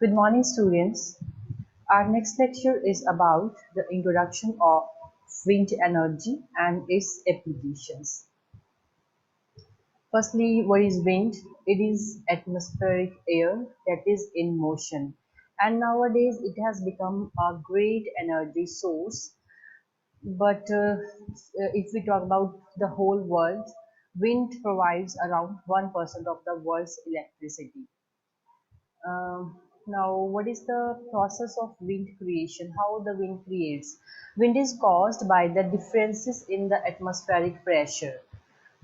Good morning, students. Our next lecture is about the introduction of wind energy and its applications. Firstly, what is wind? It is atmospheric air that is in motion, and nowadays it has become a great energy source. But if we talk about the whole world, wind provides around 1% of the world's electricity. Now, what is the process of wind creation? How the wind creates? Wind is caused by the differences in the atmospheric pressure,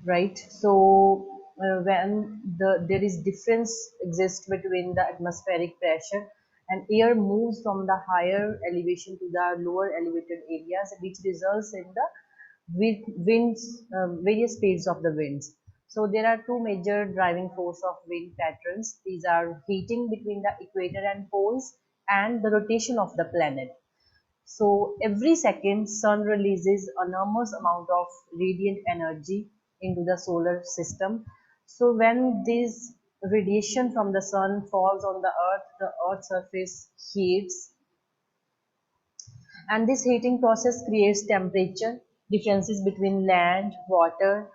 right? So, when there is difference exists between the atmospheric pressure and air moves from the higher elevation to the lower elevated areas, which results in the winds, various speeds of the winds. So there are two major driving force of wind patterns. These are heating between the equator and poles and the rotation of the planet. So every second, sun releases enormous amount of radiant energy into the solar system. So when this radiation from the sun falls on the earth surface heats, and this heating process creates temperature differences between land, water,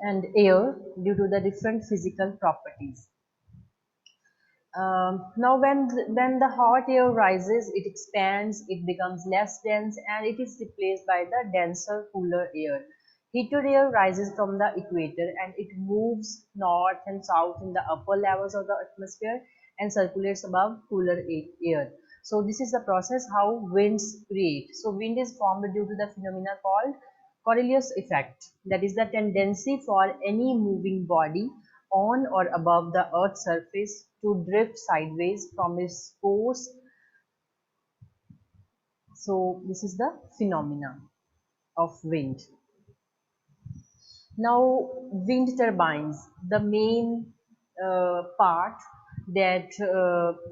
and air due to the different physical properties. Now, when the hot air rises, it expands, it becomes less dense, and it is replaced by the denser, cooler air. Heated air rises from the equator and it moves north and south in the upper levels of the atmosphere and circulates above cooler air. So this is the process how winds create. So wind is formed due to the phenomena called Coriolis effect. That is the tendency for any moving body on or above the Earth's surface to drift sideways from its course. So this is the phenomena of wind. Now, wind turbines, the main part that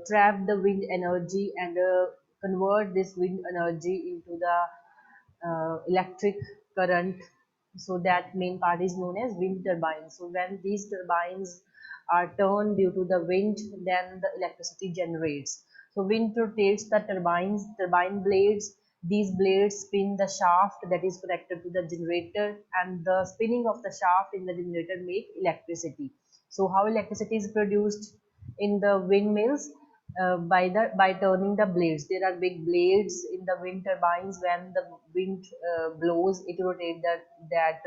trap the wind energy and convert this wind energy into the electric current. So that main part is known as wind turbines. So when these turbines are turned due to the wind, then the electricity generates. So wind rotates the turbine blades. These blades spin the shaft that is connected to the generator, and the spinning of the shaft in the generator make electricity. So how electricity is produced in the windmills? By turning the blades. There are big blades in the wind turbines. When the wind blows, it rotates that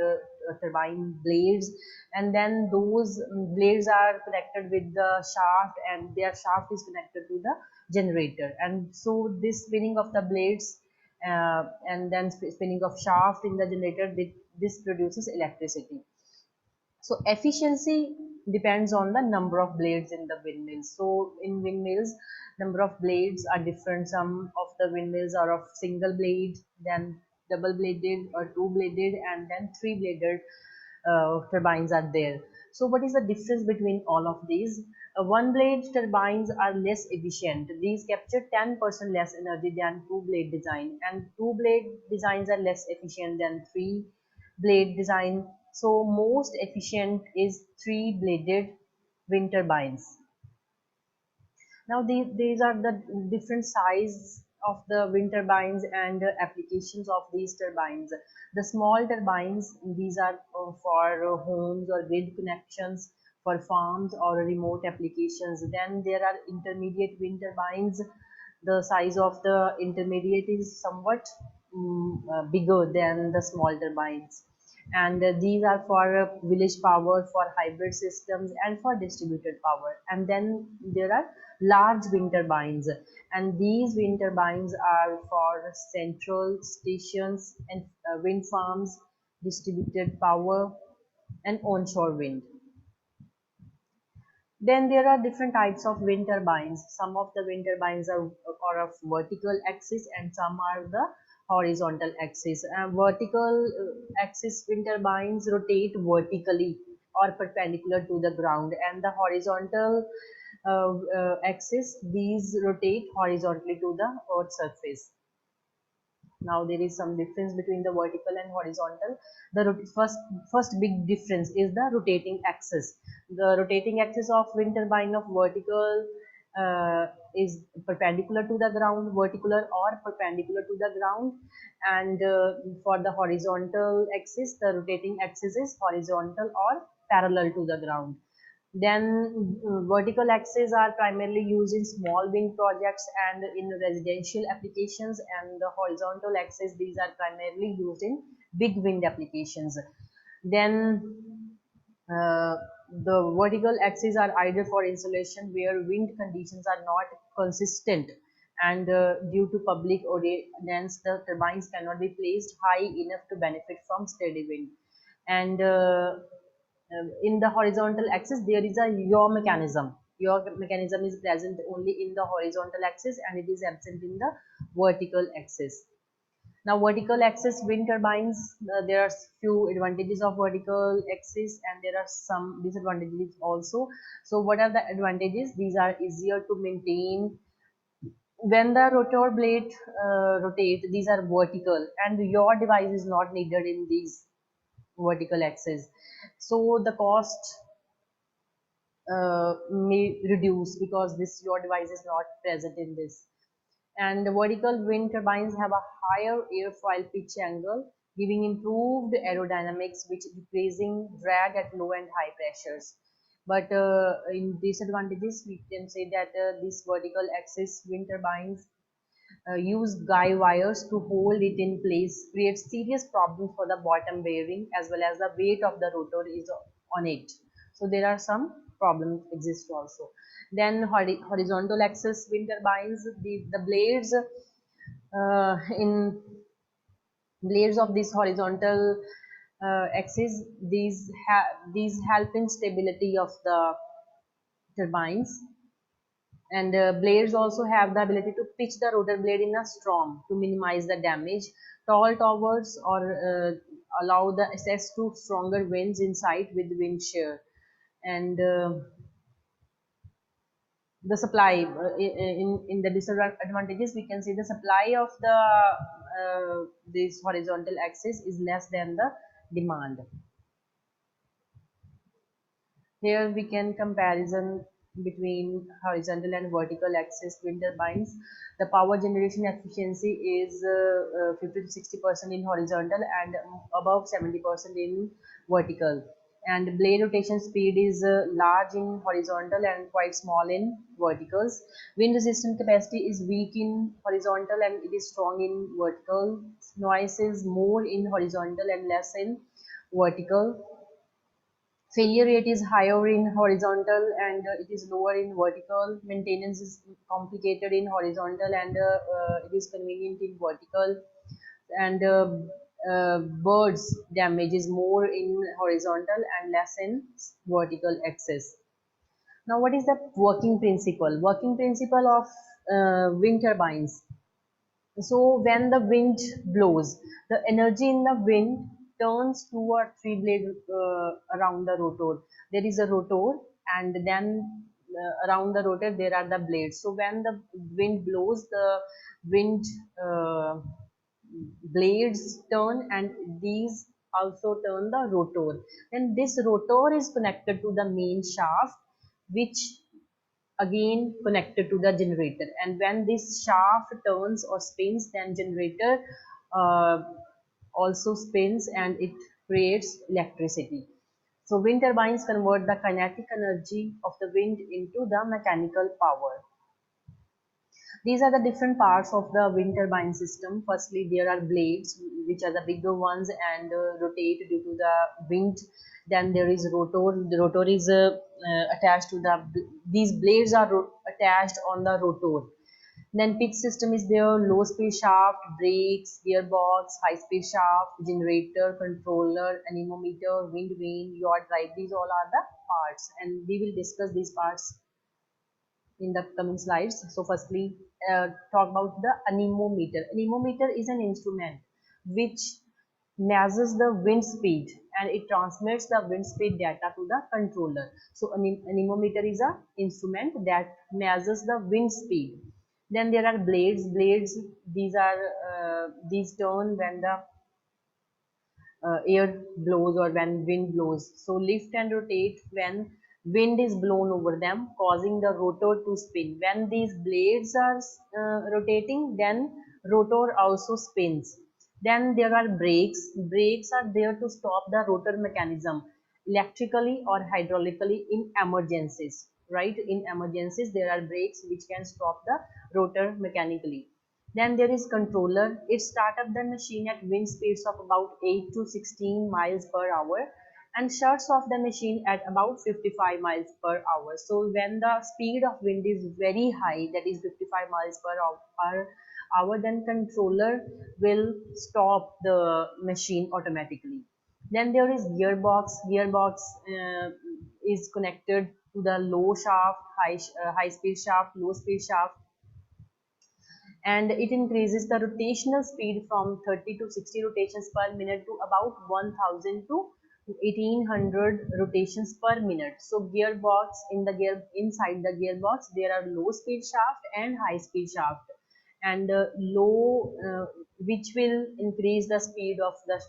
turbine blades, and then those blades are connected with the shaft, and their shaft is connected to the generator. And so this spinning of the blades and then spinning of shaft in the generator, this produces electricity. So efficiency depends on the number of blades in the windmills. So in windmills, number of blades are different. Some of the windmills are of single blade, then double bladed or two bladed, and then three bladed turbines are there. So what is the difference between all of these? One blade turbines are less efficient. These capture 10% less energy than two blade design, and two blade designs are less efficient than three blade design. So most efficient is three bladed wind turbines. Now these are the different size of the wind turbines and applications of these turbines. The small turbines, these are for homes or grid connections, for farms or remote applications. Then there are intermediate wind turbines. The size of the intermediate is somewhat bigger than the small turbines, and these are for village power, for hybrid systems, and for distributed power. And then there are large wind turbines, and these wind turbines are for central stations and wind farms, distributed power, and onshore wind. Then there are different types of wind turbines. Some of the wind turbines are of vertical axis and some are the horizontal axis. Vertical axis wind turbines rotate vertically or perpendicular to the ground, and the horizontal axis, these rotate horizontally to the earth surface. Now there is some difference between the vertical and horizontal. The first big difference is the rotating axis. The rotating axis of wind turbine of vertical uh, is perpendicular to the ground, vertical or perpendicular to the ground, and for the horizontal axis, the rotating axis is horizontal or parallel to the ground. Then vertical axes are primarily used in small wind projects and in residential applications, and the horizontal axis, these are primarily used in big wind applications. Then the vertical axes are ideal for installation where wind conditions are not consistent, and due to public ordinance, the turbines cannot be placed high enough to benefit from steady wind. And in the horizontal axis, there is a yaw mechanism. Yaw mechanism is present only in the horizontal axis and it is absent in the vertical axis. Now, vertical axis wind turbines, there are few advantages of vertical axis and there are some disadvantages also. So, what are the advantages? These are easier to maintain. When the rotor blade rotate, these are vertical and your device is not needed in these vertical axis. So, the cost may reduce because this your device is not present in this. And the vertical wind turbines have a higher airfoil pitch angle, giving improved aerodynamics, which decreasing drag at low and high pressures. But in disadvantages, we can say that these vertical axis wind turbines use guy wires to hold it in place, creates serious problems for the bottom bearing as well as the weight of the rotor is on it. So there are some problems exist also. Then horizontal axis wind turbines, the blades in blades of this horizontal axis, these help in stability of the turbines, and blades also have the ability to pitch the rotor blade in a storm to minimize the damage. Tall towers or allow the access to stronger winds inside with wind shear. And the supply in the disadvantages, we can say the supply of the this horizontal axis is less than the demand. Here we can comparison between horizontal and vertical axis wind turbines. The power generation efficiency is 50 to 60% in horizontal and above 70% in vertical. And blade rotation speed is large in horizontal and quite small in verticals. Wind resistant capacity is weak in horizontal and it is strong in vertical. Noise is more in horizontal and less in vertical. Failure rate is higher in horizontal and it is lower in vertical. Maintenance is complicated in horizontal and it is convenient in vertical. And birds damage is more in horizontal and less in vertical axis. Now, what is the working principle? Working principle of wind turbines. So when the wind blows, the energy in the wind turns two or three blades around the rotor. There is a rotor, and then around the rotor there are the blades. So when the wind blows, the wind blades turn, and these also turn the rotor. Then this rotor is connected to the main shaft, which again connected to the generator, and when this shaft turns or spins, then generator uh, also spins and it creates electricity. So wind turbines convert the kinetic energy of the wind into the mechanical power. These are the different parts of the wind turbine system. Firstly, there are blades, which are the bigger ones and rotate due to the wind. Then there is rotor. The rotor is attached to the, these blades are attached on the rotor. Then pitch system is there, low speed shaft, brakes, gearbox, high speed shaft, generator, controller, anemometer, wind vane, yaw drive. These all are the parts, and we will discuss these parts in the coming slides. So firstly, talk about the anemometer. Anemometer is an instrument which measures the wind speed and it transmits the wind speed data to the controller. So anemometer is a instrument that measures the wind speed. Then there are blades. Blades, these are these turn when the air blows or when wind blows. So lift and rotate when Wind is blown over them, causing the rotor to spin. When these blades are rotating, then rotor also spins. Then there are brakes. Brakes are there to stop the rotor mechanism electrically or hydraulically in emergencies. Right? In emergencies, there are brakes which can stop the rotor mechanically. Then there is controller. It starts up the machine at wind speeds of about 8 to 16 miles per hour and shuts off the machine at about 55 miles per hour. So when the speed of wind is very high, that is 55 miles per hour, then controller will stop the machine automatically. Then there is gearbox. Gearbox is connected to the low shaft, high speed shaft, low speed shaft, and it increases the rotational speed from 30 to 60 rotations per minute to about 1000 to 1800 rotations per minute. So gearbox, in the gear, inside the gearbox there are low speed shaft and high speed shaft, and low which will increase the speed of the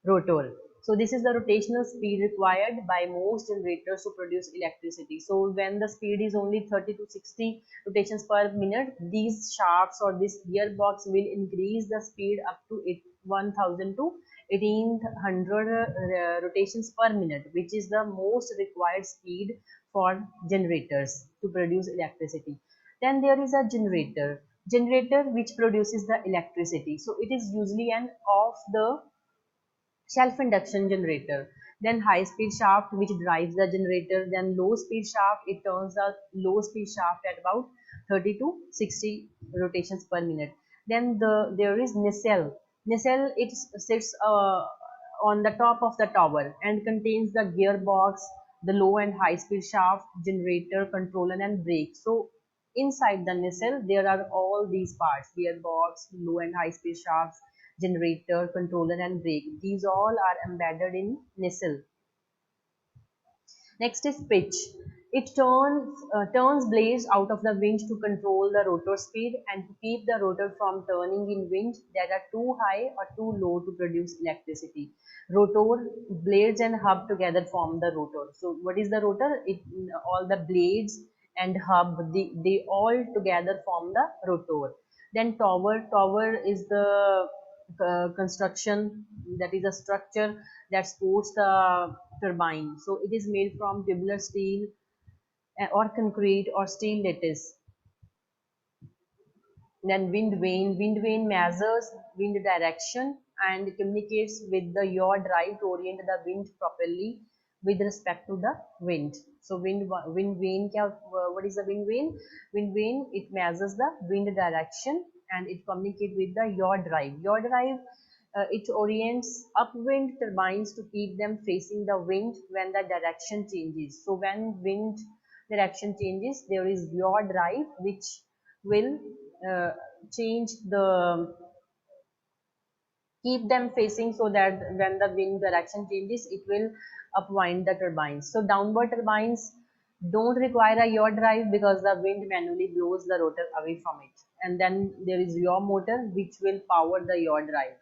rotor. So this is the rotational speed required by most generators to produce electricity. So when the speed is only 30 to 60 rotations per minute, these shafts or this gearbox will increase the speed up to 1000 to 1800 rotations per minute, which is the most required speed for generators to produce electricity. Then there is a generator. Generator which produces the electricity. So it is usually an off the self-induction generator. Then high speed shaft which drives the generator. Then low speed shaft, it turns the low speed shaft at about 30 to 60 rotations per minute. Then there is nacelle. Nacelle, it sits on the top of the tower and contains the gearbox, the low and high speed shaft, generator, controller and brake. So inside the nacelle there are all these parts: gearbox, low and high speed shafts, generator, controller and brake. These all are embedded in nacelle. Next is pitch. It turns blades out of the wind to control the rotor speed and to keep the rotor from turning in wind that are too high or too low to produce electricity. Rotor, blades and hub together form the rotor. So what is the rotor? All the blades and hub, they all together form the rotor. Then tower. Tower is the construction, that is a structure that supports the turbine. So it is made from tubular steel or concrete or steel lattice. Then wind vane. Wind vane measures wind direction and communicates with the yaw drive to orient the wind properly with respect to the wind. So wind vane, what is the wind vane? Wind vane, it measures the wind direction and it communicates with the yaw drive. Yaw drive, it orients upwind turbines to keep them facing the wind when the direction changes. So when wind direction changes, there is yaw drive which will uh, change the keep them facing, so that when the wind direction changes it will upwind the turbines. So downward turbines don't require a yaw drive because the wind manually blows the rotor away from it, and then there is yaw motor which will power the yaw drive.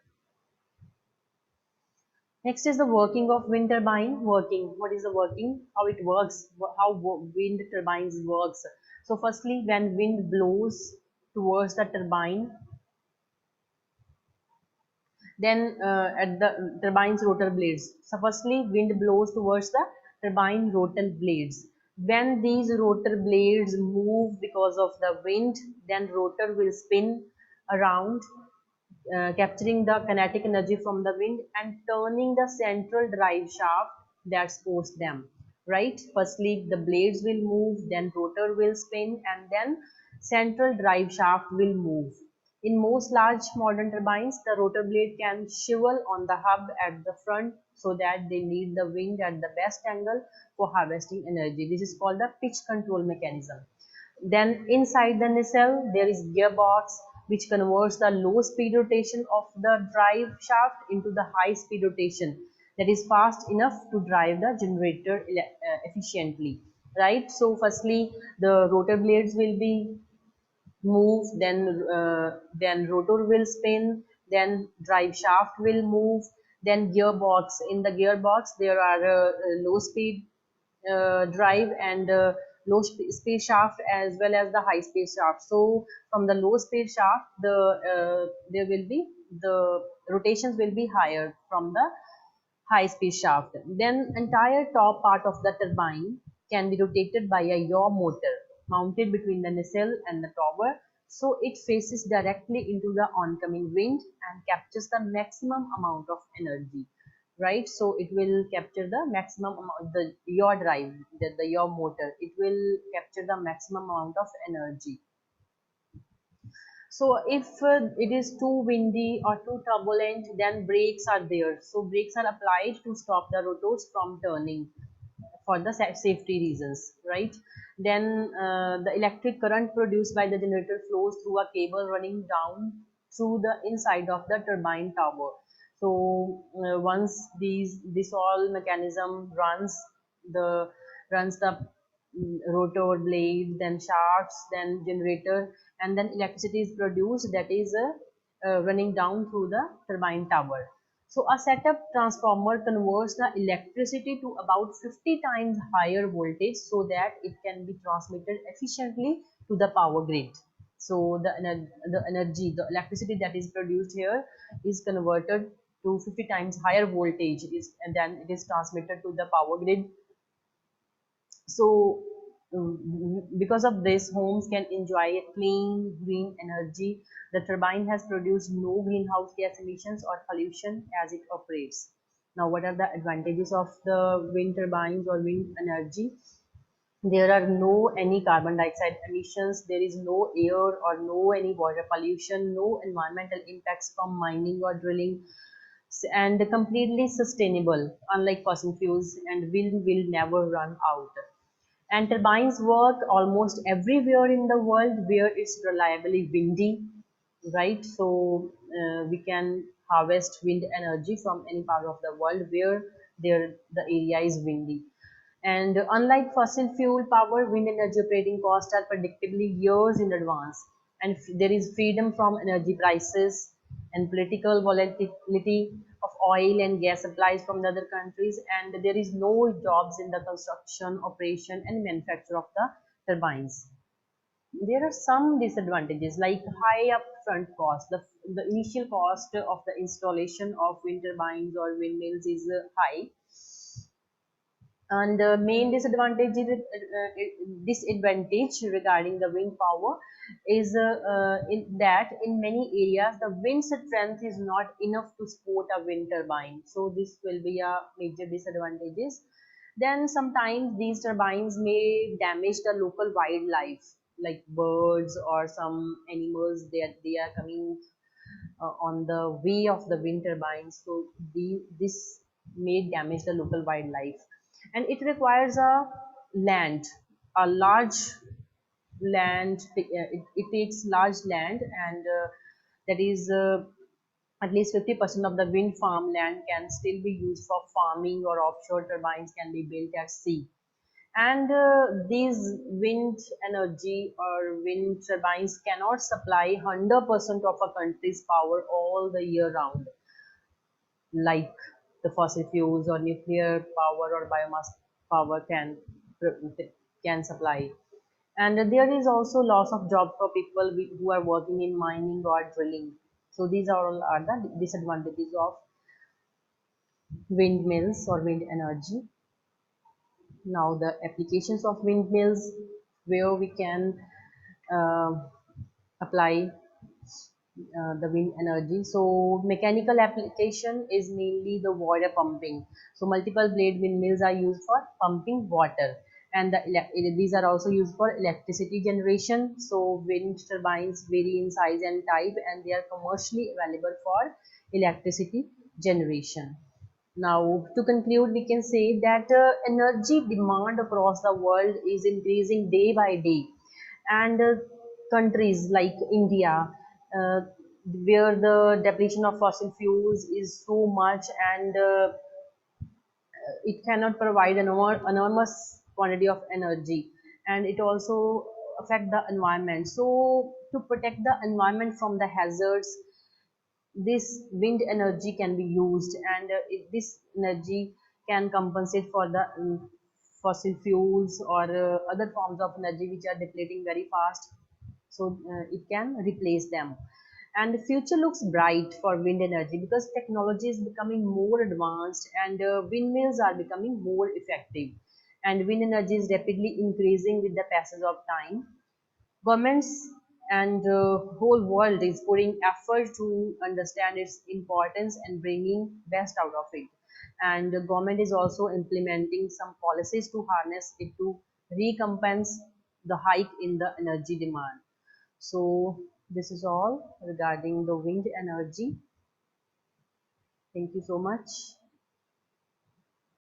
Next is the working of wind turbine. Working. What is the working? How it works? How wind turbines works? So firstly, when wind blows towards the turbine, then at the turbine's rotor blades. So firstly, wind blows towards the turbine rotor blades. When these rotor blades move because of the wind, then rotor will spin around, capturing the kinetic energy from the wind and turning the central drive shaft that supports them. Right? Firstly, the blades will move, then rotor will spin, and then central drive shaft will move. In most large modern turbines, the rotor blade can swivel on the hub at the front so that they lead the wind at the best angle for harvesting energy. This is called the pitch control mechanism. Then inside the nacelle, there is gearbox which converts the low speed rotation of the drive shaft into the high speed rotation that is fast enough to drive the generator efficiently. Right? So firstly, the rotor blades will be move, then rotor will spin, then drive shaft will move, then gearbox. In the gearbox there are low speed drive and space shaft as well as the high space shaft. So from the low space shaft, there will be the rotations will be higher from the high speed shaft. Then entire top part of the turbine can be rotated by a yaw motor mounted between the nacelle and the tower. So it faces directly into the oncoming wind and captures the maximum amount of energy. Right, so it will capture the maximum amount, the yaw drive, the yaw motor, it will capture the maximum amount of energy. So if it is too windy or too turbulent, then brakes are there. So brakes are applied to stop the rotors from turning for the safety reasons, right? Then the electric current produced by the generator flows through a cable running down through the inside of the turbine tower. So once this all mechanism the runs the rotor blade, then shafts, then generator, and then electricity is produced, that is running down through the turbine tower. So a setup transformer converts the electricity to about 50 times higher voltage so that it can be transmitted efficiently to the power grid. So the energy, the electricity that is produced here is converted to 50 times higher voltage and then it is transmitted to the power grid. So because of this, homes can enjoy a clean green energy. The turbine has produced no greenhouse gas emissions or pollution as it operates. Now, what are the advantages of the wind turbines or wind energy? There are no any carbon dioxide emissions, there is no air or no any water pollution, no environmental impacts from mining or drilling, and completely sustainable unlike fossil fuels, and wind will never run out. And turbines work almost everywhere in the world where it's reliably windy, right? So we can harvest wind energy from any part of the world where the area is windy. And unlike fossil fuel power, wind energy operating costs are predictably years in advance. And there is freedom from energy prices and political volatility of oil and gas supplies from the other countries. And there is no jobs in the construction, operation, and manufacture of the turbines. There are some disadvantages like high upfront cost. The initial cost of the installation of wind turbines or windmills is high, and the main disadvantage regarding the wind power is in many areas the wind strength is not enough to support a wind turbine. So this will be a major disadvantages. Then sometimes these turbines may damage the local wildlife like birds or some animals that they are coming on the way of the wind turbines. So this may damage the local wildlife, and it requires a large land. It takes large land, and that is at least 50% of the wind farm land can still be used for farming, or offshore turbines can be built at sea. And these wind energy or wind turbines cannot supply 100% of a country's power all the year round, like the fossil fuels or nuclear power or biomass power can supply. And there is also loss of job for people who are working in mining or drilling. So these are all are the disadvantages of windmills or wind energy. Now the applications of windmills, where we can uh, apply the wind energy. So mechanical application is mainly the water pumping. So multiple blade windmills are used for pumping water, and these are also used for electricity generation. So wind turbines vary in size and type, and they are commercially available for electricity generation. Now, to conclude, we can say that energy demand across the world is increasing day by day, and countries like India, uh, where the depletion of fossil fuels is so much, and it cannot provide an enormous quantity of energy, and it also affect the environment. So, to protect the environment from the hazards, this wind energy can be used, and this energy can compensate for the fossil fuels or other forms of energy which are depleting very fast, so it can replace them. And the future looks bright for wind energy because technology is becoming more advanced, and windmills are becoming more effective, and wind energy is rapidly increasing with the passage of time. Governments and whole world is putting effort to understand its importance and bringing best out of it. And the government is also implementing some policies to harness it to recompense the hike in the energy demand. So this is all regarding the wind energy. Thank you so much.